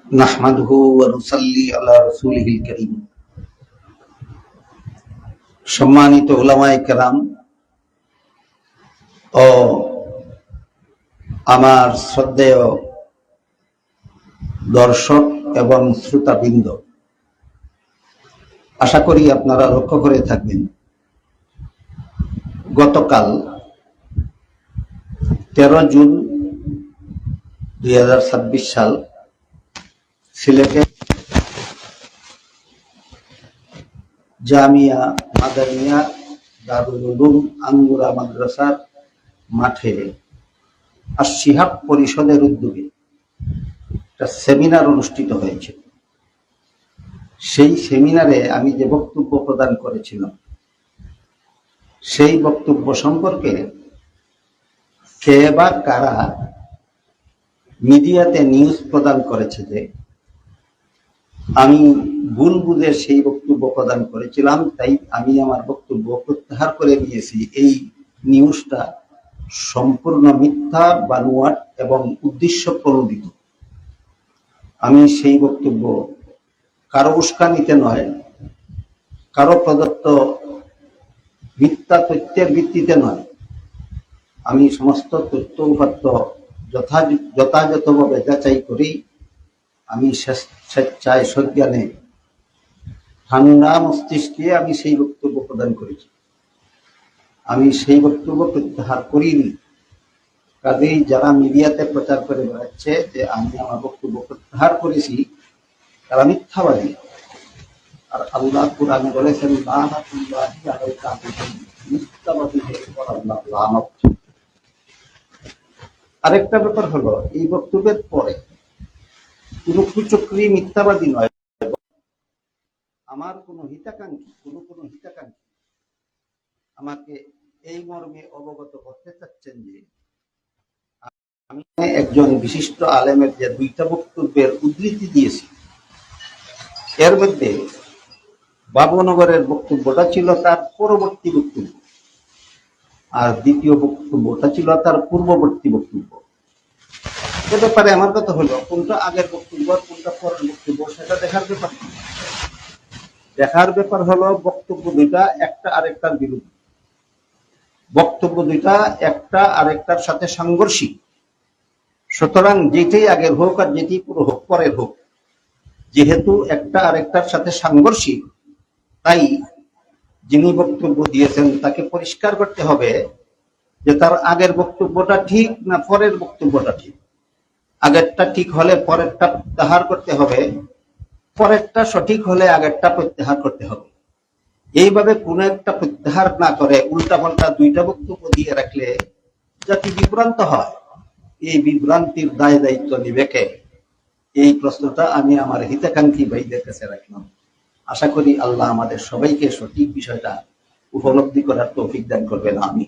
নাহমাদুহু ওয়া নুসাল্লি আলা রাসূলিহিল কারীম। সম্মানিত উলামায়ে কেরাম ও আমার শ্রদ্ধেয় দর্শক এবং শ্রোতাবৃন্দ, আশা করি আপনারা লক্ষ্য করে থাকবেন, গতকাল 13 জুন 2026 সাল সিলেটে জামিয়া মাদানিয়া দারুল উলুম আঙ্গুরা মাদ্রাসার মাঠে আশ-শিহাব পরিষদের উদ্যোগে একটা সেমিনার অনুষ্ঠিত হয়েছে। সেই সেমিনারে আমি যে বক্তব্য প্রদান করেছিলাম, সেই বক্তব্য সম্পর্কে কে বা কারা মিডিয়াতে নিউজ প্রদান করেছে যে আমি ভুল বুঝে সেই বক্তব্য প্রদান করেছিলাম, তাই আমি আমার বক্তব্য প্রত্যাহার করে নিয়েছি। এই নিউজটা সম্পূর্ণ মিথ্যা, বানোয়াট এবং উদ্দেশ্য প্রণোদিত। আমি সেই বক্তব্য কারো উস্কানিতে নয়, কারো প্রদত্ত মিথ্যা তথ্যের ভিত্তিতে নয়, আমি সমস্ত তথ্য উপাত্ত যথাযথভাবে যাচাই করি আমি স্বেচ্ছায় সজ্ঞানে ঠান্ডা মস্তিষ্কে আমি সেই বক্তব্য প্রদান করেছি। আমি সেই বক্তব্য প্রত্যাহার করিনি। কাজেই যারা মিডিয়াতে প্রচার করে বেড়াচ্ছে যে আমি আমার বক্তব্য প্রত্যাহার করেছি, তারা মিথ্যাবাদী। আর আল্লাহ কুরআনে বলেছেন, লানাতুল্লাহি আলাল কাযিবিন, মিথ্যাবাদীদের উপর আল্লাহ লানত। আরেকটা ব্যাপার হলো, এই বক্তব্যের পরে কোন কুচক্রী মিথ্যাবাদী নয়, আমার কোন হিতাকাঙ্ক্ষী আমাকে এই মর্মে অবগত করতে চাচ্ছেন যে আমি একজন বিশিষ্ট আলেমের যে 2টা বক্তব্যের উদ্ধৃতি দিয়েছি, এর মধ্যে বাবুনগরের বক্তব্যটা ছিল তার পরবর্তী বক্তব্য, আর দ্বিতীয় বক্তব্যটা ছিল তার পূর্ববর্তী বক্তব্য। এ ব্যাপারে আমার কথা হলো, কোনটা আগের বক্তব্য আর কোনটা পরের বক্তব্য সেটা দেখার ব্যাপার কি? দেখার ব্যাপার হলো বক্তব্য দুইটা একটা আরেকটার বিরুদ্ধে, বক্তব্য দুইটা একটা আরেকটার সাথে সাংঘর্ষিক। সুতরাং যেটাই আগের হোক আর যেটি পরের হোক, যেহেতু একটা আরেকটার সাথে সাংঘর্ষিক, তাই যিনি বক্তব্য দিয়েছেন তাকে পরিষ্কার করতে হবে যে তার আগের বক্তব্যটা ঠিক না পরের বক্তব্যটা ঠিক। আগেরটা ঠিক হলে পরেরটা প্রত্যাহার করতে হবে, পরেরটা সঠিক হলে আগেরটা প্রত্যাহার করতে হবে। এইভাবে কোন একটা প্রত্যাহার না করে উল্টাপাল্টা 2টা বক্তব্য দিয়ে রাখলে জাতি বিভ্রান্ত হয়। এই বিভ্রান্তির দায় দায়িত্ব নিবে কে? এই প্রশ্নটা আমি আমার হিতাকাঙ্ক্ষী ভাইদের কাছে রাখলাম। আশা করি আল্লাহ আমাদের সবাইকে সঠিক বিষয়টা উপলব্ধি করার তৌফিক দান করবেন। আমি